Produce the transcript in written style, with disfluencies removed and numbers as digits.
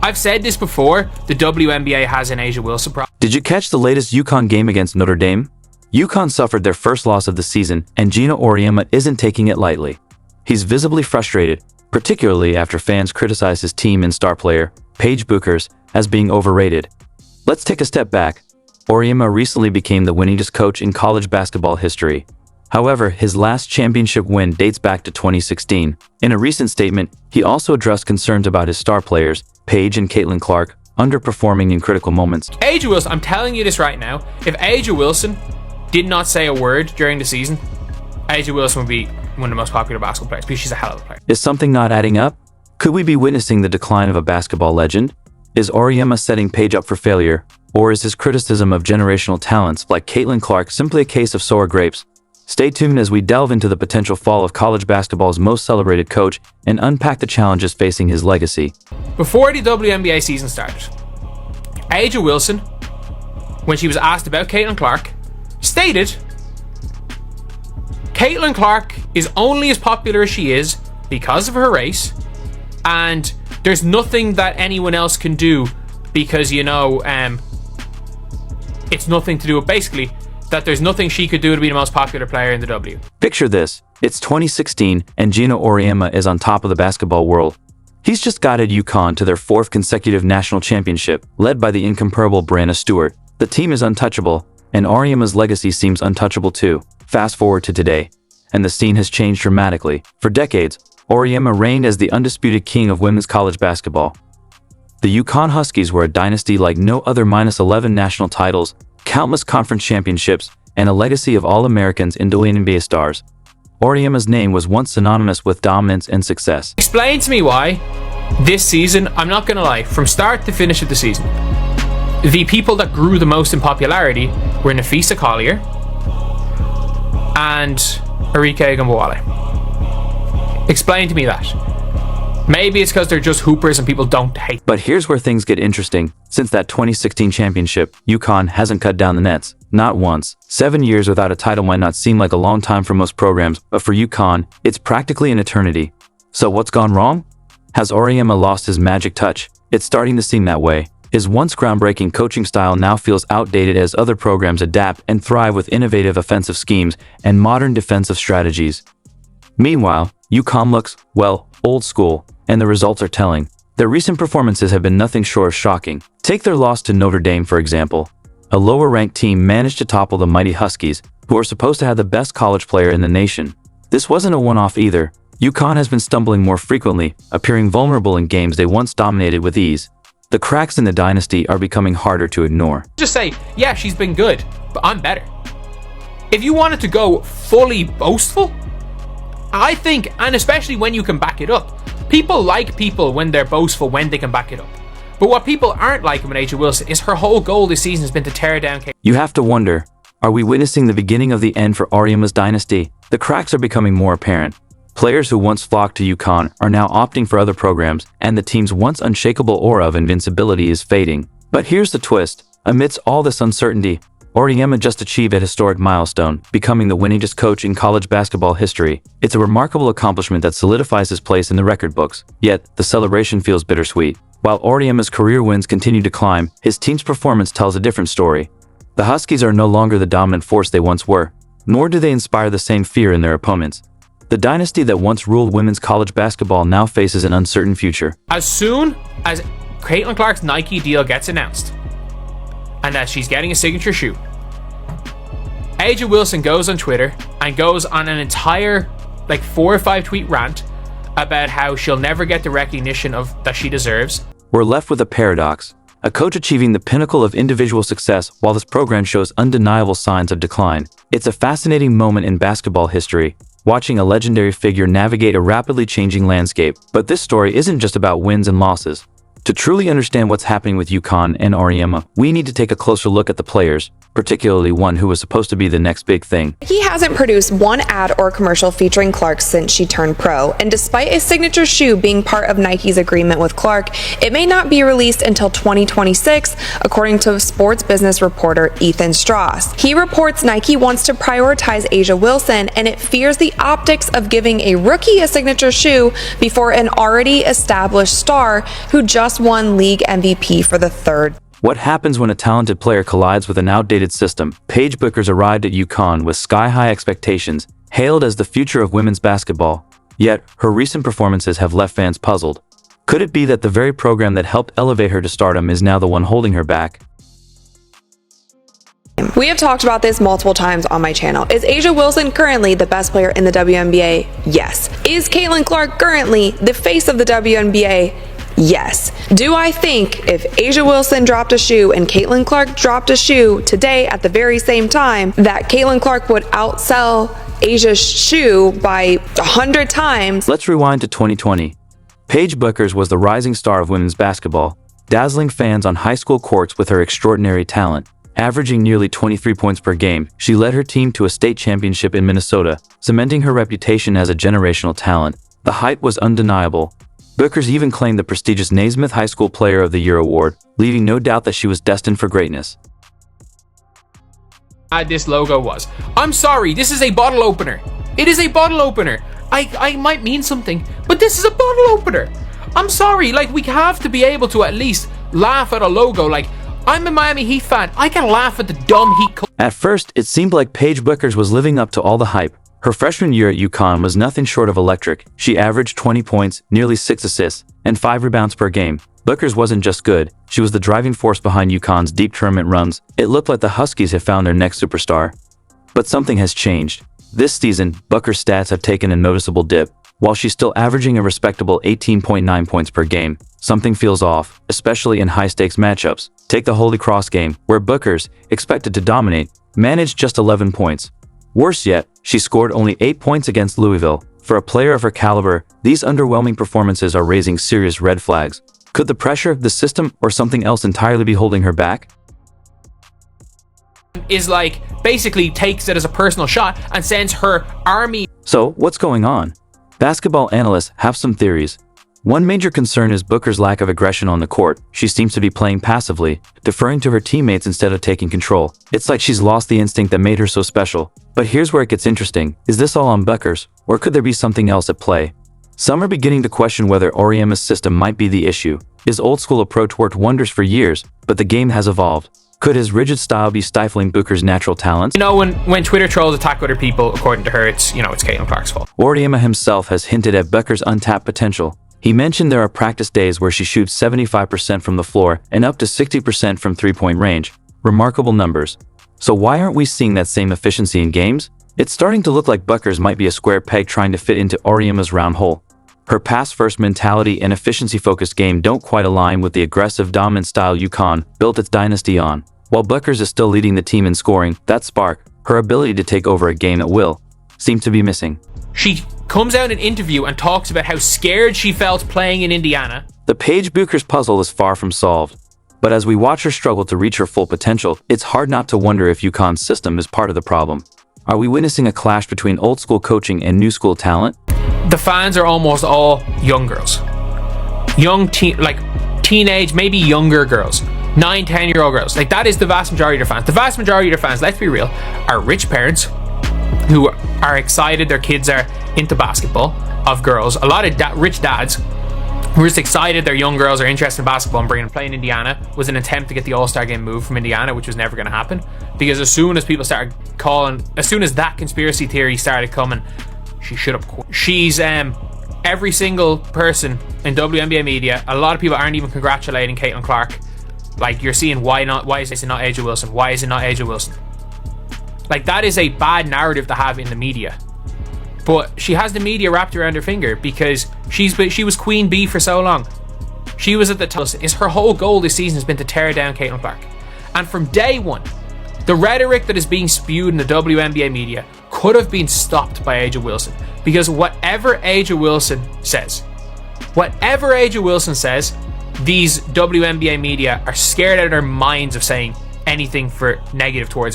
I've said this before, the WNBA has an A'ja Wilson problem. Did you catch the latest UConn game against Notre Dame? UConn suffered their first loss of the season, and Gino Auriemma isn't taking it lightly. He's visibly frustrated, particularly after fans criticize his team and star player, Paige Bueckers, as being overrated. Let's take a step back. Auriemma recently became the winningest coach in college basketball history. However, his last championship win dates back to 2016. In a recent statement, he also addressed concerns about his star players, Paige and Caitlin Clark, underperforming in critical moments. A'ja Wilson, I'm telling you this right now, if A'ja Wilson did not say a word during the season, A'ja Wilson would be one of the most popular basketball players because she's a hell of a player. Is something not adding up? Could we be witnessing the decline of a basketball legend? Is Auriemma setting Paige up for failure? Or is his criticism of generational talents like Caitlin Clark simply a case of sour grapes? Stay tuned as we delve into the potential fall of college basketball's most celebrated coach and unpack the challenges facing his legacy. Before the WNBA season started, A'ja Wilson, when she was asked about Caitlin Clark, stated, Caitlin Clark is only as popular as she is because of her race, and there's nothing that anyone else can do because, it's nothing to do with, basically, that there's nothing she could do to be the most popular player in the W. Picture this. It's 2016 and Gino Auriemma is on top of the basketball world. He's just guided UConn to their 4th consecutive national championship, led by the incomparable Brianna Stewart. The team is untouchable, and Auriemma's legacy seems untouchable too. Fast forward to today, and the scene has changed dramatically. For decades, Auriemma reigned as the undisputed king of women's college basketball. The UConn Huskies were a dynasty like no other, -11 national titles, countless conference championships, and a legacy of All-Americans and WNBA stars. Auriemma's name was once synonymous with dominance and success. Explain to me why this season, I'm not going to lie, from start to finish of the season, the people that grew the most in popularity were Nafisa Collier and Arike Egamwale. Explain to me that. Maybe it's because they're just hoopers and people don't hate. But here's where things get interesting. Since that 2016 championship, UConn hasn't cut down the nets. Not once. 7 years without a title might not seem like a long time for most programs, but for UConn, it's practically an eternity. So what's gone wrong? Has Auriemma lost his magic touch? It's starting to seem that way. His once groundbreaking coaching style now feels outdated as other programs adapt and thrive with innovative offensive schemes and modern defensive strategies. Meanwhile, UConn looks, well, old school, and the results are telling. Their recent performances have been nothing short of shocking. Take their loss to Notre Dame, for example. A lower-ranked team managed to topple the mighty Huskies, who are supposed to have the best college player in the nation. This wasn't a one-off either. UConn has been stumbling more frequently, appearing vulnerable in games they once dominated with ease. The cracks in the dynasty are becoming harder to ignore. Just say, yeah, she's been good, but I'm better. If you wanted to go fully boastful, I think, and especially when you can back it up, people like people when they're boastful, when they can back it up. But what people aren't liking with A'ja Wilson is her whole goal this season has been to tear down Kate. You have to wonder, are we witnessing the beginning of the end for Auriemma's dynasty? The cracks are becoming more apparent. Players who once flocked to UConn are now opting for other programs, and the team's once unshakable aura of invincibility is fading. But here's the twist. Amidst all this uncertainty, Auriemma just achieved a historic milestone, becoming the winningest coach in college basketball history. It's a remarkable accomplishment that solidifies his place in the record books. Yet, the celebration feels bittersweet. While Auriemma's career wins continue to climb, his team's performance tells a different story. The Huskies are no longer the dominant force they once were, nor do they inspire the same fear in their opponents. The dynasty that once ruled women's college basketball now faces an uncertain future. As soon as Caitlin Clark's Nike deal gets announced, and that she's getting a signature shoe, A'ja Wilson goes on Twitter and goes on an entire 4 or 5 tweet rant about how she'll never get the recognition that she deserves. We're left with a paradox. A coach achieving the pinnacle of individual success while this program shows undeniable signs of decline. It's a fascinating moment in basketball history, watching a legendary figure navigate a rapidly changing landscape. But this story isn't just about wins and losses. To truly understand what's happening with UConn and Auriemma, we need to take a closer look at the players. particularly one who was supposed to be the next big thing. He hasn't produced one ad or commercial featuring Clark since she turned pro, and despite a signature shoe being part of Nike's agreement with Clark, it may not be released until 2026, according to sports business reporter Ethan Strauss. He reports Nike wants to prioritize A'ja Wilson, and it fears the optics of giving a rookie a signature shoe before an already established star who just won league MVP for the third. What happens when a talented player collides with an outdated system? Paige Bueckers arrived at UConn with sky-high expectations, hailed as the future of women's basketball. Yet, her recent performances have left fans puzzled. Could it be that the very program that helped elevate her to stardom is now the one holding her back? We have talked about this multiple times on my channel. Is A'ja Wilson currently the best player in the WNBA? Yes. Is Caitlin Clark currently the face of the WNBA? Yes. Do I think if A'ja Wilson dropped a shoe and Caitlin Clark dropped a shoe today at the very same time, that Caitlin Clark would outsell A'ja's shoe by 100 times? Let's rewind to 2020. Paige Bueckers was the rising star of women's basketball, dazzling fans on high school courts with her extraordinary talent. Averaging nearly 23 points per game, she led her team to a state championship in Minnesota, cementing her reputation as a generational talent. The hype was undeniable. Bueckers even claimed the prestigious Naismith High School Player of the Year award, leaving no doubt that she was destined for greatness. This logo was. I'm sorry, this is a bottle opener. It is a bottle opener. I might mean something, but this is a bottle opener. I'm sorry, like, we have to be able to at least laugh at a logo. Like, I'm a Miami Heat fan. I can laugh at the dumb Heat. At first, it seemed like Paige Bueckers was living up to all the hype. Her freshman year at UConn was nothing short of electric. She averaged 20 points, nearly 6 assists, and 5 rebounds per game. Bueckers wasn't just good, she was the driving force behind UConn's deep tournament runs. It looked like the Huskies have found their next superstar. But something has changed. This season, Bueckers' stats have taken a noticeable dip. While she's still averaging a respectable 18.9 points per game, something feels off, especially in high-stakes matchups. Take the Holy Cross game, where Bueckers, expected to dominate, managed just 11 points. Worse yet, she scored only 8 points against Louisville. For a player of her caliber, these underwhelming performances are raising serious red flags. Could the pressure, the system, or something else entirely be holding her back? Is like, basically takes it as a personal shot and sends her army. So, what's going on? Basketball analysts have some theories. One major concern is Bueckers' lack of aggression on the court. She seems to be playing passively, deferring to her teammates instead of taking control. It's like she's lost the instinct that made her so special. But here's where it gets interesting. Is this all on Bueckers, or could there be something else at play? Some are beginning to question whether Auriemma's system might be the issue. His old-school approach worked wonders for years, but the game has evolved. Could his rigid style be stifling Bueckers' natural talents? You know, when Twitter trolls attack other people, according to her, it's Caitlin Clark's fault. Auriemma himself has hinted at Bueckers' untapped potential. He mentioned there are practice days where she shoots 75% from the floor and up to 60% from three-point range. Remarkable numbers. So why aren't we seeing that same efficiency in games? It's starting to look like Bueckers might be a square peg trying to fit into Auriemma's round hole. Her pass-first mentality and efficiency-focused game don't quite align with the aggressive, dominant style UConn built its dynasty on. While Bueckers is still leading the team in scoring, that spark, her ability to take over a game at will, seemed to be missing. She comes out in an interview and talks about how scared she felt playing in Indiana. The Paige Bueckers puzzle is far from solved. But as we watch her struggle to reach her full potential, it's hard not to wonder if UConn's system is part of the problem. Are we witnessing a clash between old-school coaching and new-school talent? The fans are almost all young girls. Teenage, maybe younger girls. 9-10-year-old girls. Like, that is the vast majority of their fans. The vast majority of their fans, let's be real, are rich parents who are excited their kids are into basketball, of girls. A lot of rich dads who are just excited their young girls are interested in basketball and playing Indiana was an attempt to get the All-Star game moved from Indiana, which was never going to happen. Because as soon as people started as soon as that conspiracy theory started coming, she should have. She's every single person in WNBA media, a lot of people aren't even congratulating Caitlin Clark. Like, you're seeing why is it not A'ja Wilson? Why is it not A'ja Wilson? Like, that is a bad narrative to have in the media. But she has the media wrapped around her finger because she was Queen Bee for so long. She was at the top. Her whole goal this season has been to tear down Caitlin Clark. And from day one, the rhetoric that is being spewed in the WNBA media could have been stopped by A'ja Wilson. Because whatever A'ja Wilson says, these WNBA media are scared out of their minds of saying, anything for negative towards her.